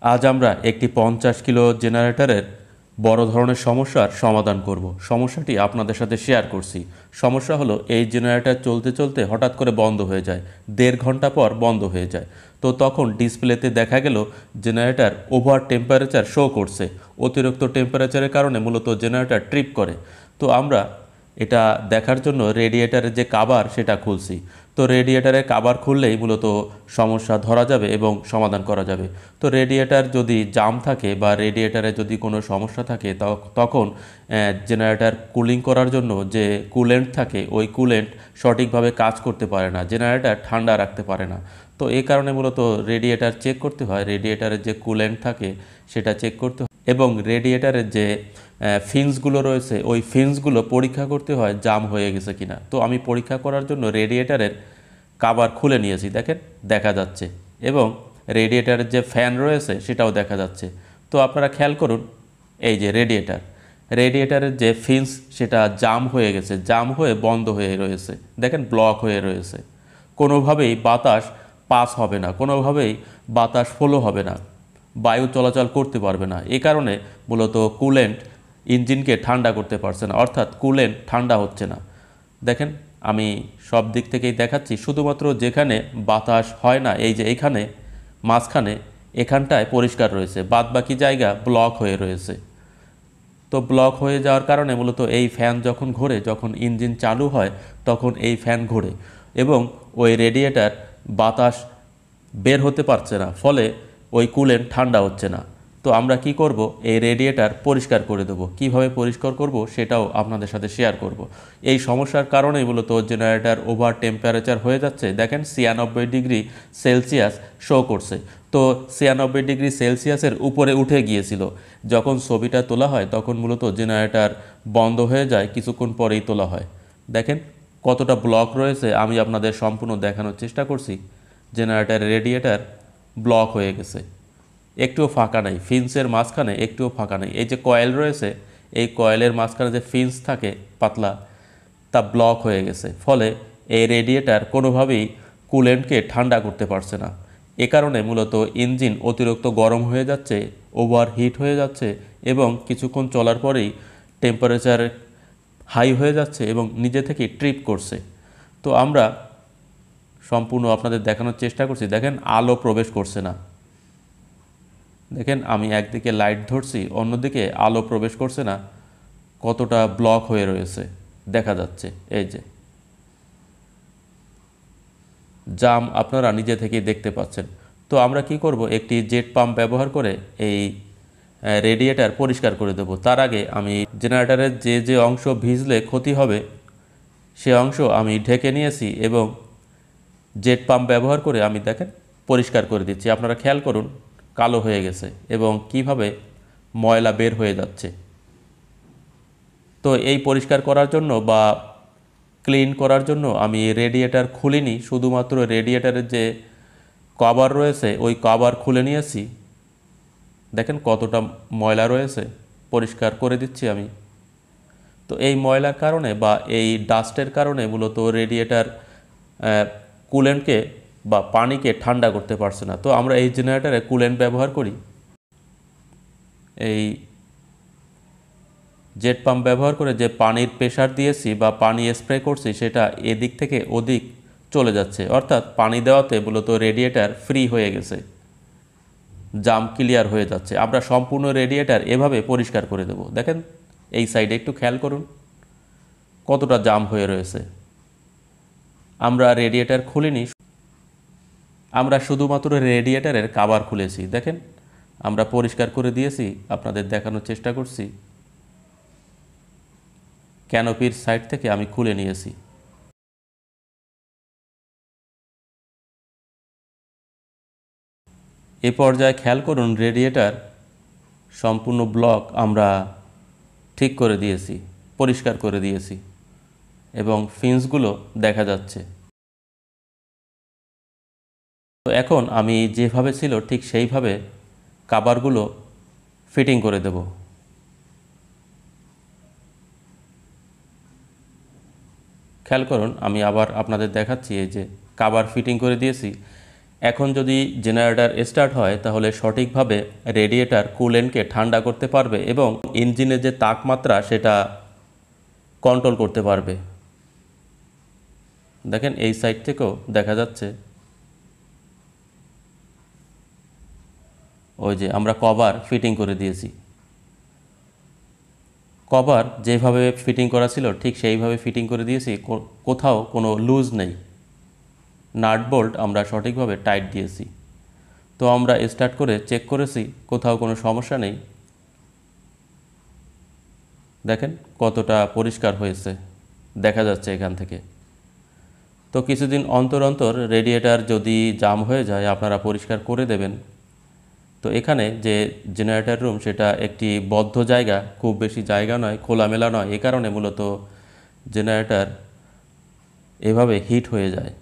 আজ আমরা একটি 50 কিলো জেনারেটরের বড় ধরনের সমস্যার সমাধান করব। সমস্যাটি আপনাদের সাথে শেয়ার করছি। সমস্যা হলো এই জেনারেটর চলতে চলতে হঠাৎ করে বন্ধ হয়ে যায়, 1.5 ঘন্টা পর বন্ধ হয়ে যায়। তো তখন ডিসপ্লেতে দেখা গেল জেনারেটর ওভার টেম্পারেচার শো করছে। অতিরিক্ত টেম্পারেচারের কারণে মূলত জেনারেটর ট্রিপ করে। তো আমরা এটা দেখার জন্য রেডিয়েটারের যে কাভার সেটা খুলছি। তো রেডিয়েটারের কাভার খুললেই মূলত সমস্যা ধরা যাবে এবং সমাধান করা যাবে। তো রেডিয়েটার যদি জাম থাকে বা রেডিয়েটারে যদি কোনো সমস্যা থাকে তখন জেনারেটার কুলিং করার জন্য যে কুলেন্ট থাকে ওই কুলেন্ট সঠিকভাবে কাজ করতে পারে না, জেনারেটার ঠান্ডা রাখতে পারে না। তো এই কারণে মূলত রেডিয়েটার চেক করতে হয়, রেডিয়েটারের যে কুলেন্ট থাকে সেটা চেক করতে হয় এবং রেডিয়েটারের যে ফিন্সগুলো রয়েছে ওই ফিন্সগুলো পরীক্ষা করতে হয় জাম হয়ে গেছে কিনা। তো আমি পরীক্ষা করার জন্য রেডিয়েটারের কাভার খুলে নিয়েছি, দেখেন দেখা যাচ্ছে, এবং রেডিয়েটারের যে ফ্যান রয়েছে সেটাও দেখা যাচ্ছে। তো আপনারা খেয়াল করুন, এই যে রেডিয়েটারের যে ফিন্স সেটা জাম হয়ে গেছে, জাম হয়ে বন্ধ হয়ে রয়েছে, দেখেন ব্লক হয়ে রয়েছে। কোনোভাবেই বাতাস পাস হবে না, কোনোভাবেই বাতাস ফ্লো হবে না, বায়ু চলাচল করতে পারবে না। এই কারণে মূলত কুলেন্ট ইঞ্জিনকে ঠান্ডা করতে পারছে না, অর্থাৎ কুলেন্ট ঠান্ডা হচ্ছে না। দেখেন আমি সব দিক থেকেই দেখাচ্ছি, শুধুমাত্র যেখানে বাতাস হয় না এই যে এইখানে মাঝখানে এখানটায় পরিষ্কার রয়েছে, বাদ বাকি জায়গা ব্লক হয়ে রয়েছে। তো ব্লক হয়ে যাওয়ার কারণে মূলত এই ফ্যান যখন ঘোরে, যখন ইঞ্জিন চালু হয় তখন এই ফ্যান ঘোরে এবং ওই রেডিয়েটার বাতাস বের হতে পারছে না, ফলে ওই কুলেন্ট ঠান্ডা হচ্ছে না। তো আমরা কি করব, এই রেডিয়েটার পরিষ্কার করে দেবো। কিভাবে পরিষ্কার করব সেটাও আপনাদের সাথে শেয়ার করব। এই সমস্যার কারণেই মূলত জেনারেটর ওভার টেম্পারেচার হয়ে যাচ্ছে। দেখেন 96 ডিগ্রি সেলসিয়াস শো করছে। তো 96 ডিগ্রি সেলসিয়াসের উপরে উঠে গিয়েছিল। যখন ছবিটা তোলা হয় তখন মূলত জেনারেটর বন্ধ হয়ে যায়, কিছুক্ষণ পরেই তোলা হয়। দেখেন কতটা ব্লক রয়েছে, আমি আপনাদের সম্পূর্ণ দেখানোর চেষ্টা করছি। জেনারেটর রেডিয়েটার ব্লক হয়ে গেছে, একটুও ফাঁকা নেই, ফিন্সের মাঝখানে একটুও ফাঁকা নেই। এই যে কয়েল রয়েছে, এই কয়েলের মাঝখানে যে ফিন্স থাকে পাতলা, তা ব্লক হয়ে গেছে, ফলে এই রেডিয়েটার কোনোভাবেই কুলেন্টকে ঠান্ডা করতে পারছে না। এ কারণে মূলত ইঞ্জিন অতিরিক্ত গরম হয়ে যাচ্ছে, ওভার হিট হয়ে যাচ্ছে এবং কিছুক্ষণ চলার পরেই টেম্পারেচার হাই হয়ে যাচ্ছে এবং নিজে থেকেই ট্রিপ করছে। তো আমরা সম্পূর্ণ আপনাদের দেখানোর চেষ্টা করছি। দেখেন আলো প্রবেশ করছে না, দেখেন আমি একদিকে লাইট ধরছি অন্যদিকে আলো প্রবেশ করছে না, কতটা ব্লক হয়ে রয়েছে দেখা যাচ্ছে। এই যে জাম আপনারা নিজে থেকেই দেখতে পাচ্ছেন। তো আমরা কি করব, একটি জেট পাম্প ব্যবহার করে এই রেডিয়েটার পরিষ্কার করে দেব। তার আগে আমি জেনারেটরের যে যে অংশ ভিজলে ক্ষতি হবে সে অংশ আমি ঢেকে নিয়েছি এবং জেট পাম্প ব্যবহার করে আমি দেখেন পরিষ্কার করে দিচ্ছি। আপনারা খেয়াল করুন কালো হয়ে গেছে এবং কিভাবে ময়লা বের হয়ে যাচ্ছে। তো এই পরিষ্কার করার জন্য বা ক্লিন করার জন্য আমি রেডিয়েটার খুলিনি, শুধুমাত্র রেডিয়েটারের যে কভার রয়েছে ওই কভার খুলে নিয়েছি। দেখেন কতটা ময়লা রয়েছে, পরিষ্কার করে দিচ্ছি আমি। তো এই ময়লার কারণে বা এই ডাস্টের কারণে মূলত রেডিয়েটার কুলেন্টকে বা পানিকে ঠান্ডা করতে পারছে না। তো আমরা এই জেনারেটরে কুলেন্ট ব্যবহার করি, এই জেট পাম্প ব্যবহার করে যে পানির প্রেশার দিয়েছি বা পানি স্প্রে করছি সেটা এদিক থেকে ওদিক চলে যাচ্ছে, অর্থাৎ পানি দেওয়াতে মূলত রেডিয়েটার ফ্রি হয়ে গেছে, জাম ক্লিয়ার হয়ে যাচ্ছে। আমরা সম্পূর্ণ রেডিয়েটার এভাবে পরিষ্কার করে দেব। দেখেন এই সাইডে একটু খেয়াল করুন কতটা জাম হয়ে রয়েছে। আমরা রেডিয়েটার খুলিনি, আমরা শুধুমাত্র রেডিয়েটারের কভার খুলেছি। দেখেন আমরা পরিষ্কার করে দিয়েছি, আপনাদের দেখানোর চেষ্টা করছি। ক্যানোপির সাইড থেকে আমি খুলে নিয়েছি। এ পর্যায়ে খেয়াল করুন রেডিয়েটার সম্পূর্ণ ব্লক আমরা ঠিক করে দিয়েছি, পরিষ্কার করে দিয়েছি এবং ফিন্সগুলো দেখা যাচ্ছে। তো এখন আমি যেভাবে ছিল ঠিক সেইভাবে কভারগুলো ফিটিং করে দেব। খেয়াল করুন আমি আবার আপনাদের দেখাচ্ছি, এই যে কভার ফিটিং করে দিয়েছি। এখন যদি জেনারেটর স্টার্ট হয় তাহলে সঠিকভাবে রেডিয়েটর কুলেন্টকে ঠান্ডা করতে পারবে এবং ইঞ্জিনের যে তাপমাত্রা সেটা কন্ট্রোল করতে পারবে। দেখেন এই সাইড থেকেও দেখা যাচ্ছে ওই যে আমরা কভার ফিটিং করে দিয়েছি। কভার যেভাবে ফিটিং করা ছিল ঠিক সেইভাবে ফিটিং করে দিয়েছি, কোথাও কোনো লুজ নেই, নাট বোল্ট আমরা সঠিকভাবে টাইট দিয়েছি। তো আমরা স্টার্ট করে চেক করেছি, কোথাও কোনো সমস্যা নেই। দেখেন কতটা পরিষ্কার হয়েছে, দেখা যাচ্ছে এখান থেকে। তো কিছুদিন অন্তর অন্তর রেডিয়েটর যদি জাম হয়ে যায় আপনারা পরিষ্কার করে দেবেন। তো এখানে যে জেনারেটর রুম সেটা একটি বদ্ধ জায়গা, খুব বেশি জায়গা নয়, খোলামেলা নয়, এ কারণে মূলত জেনারেটর এভাবে হিট হয়ে যায়।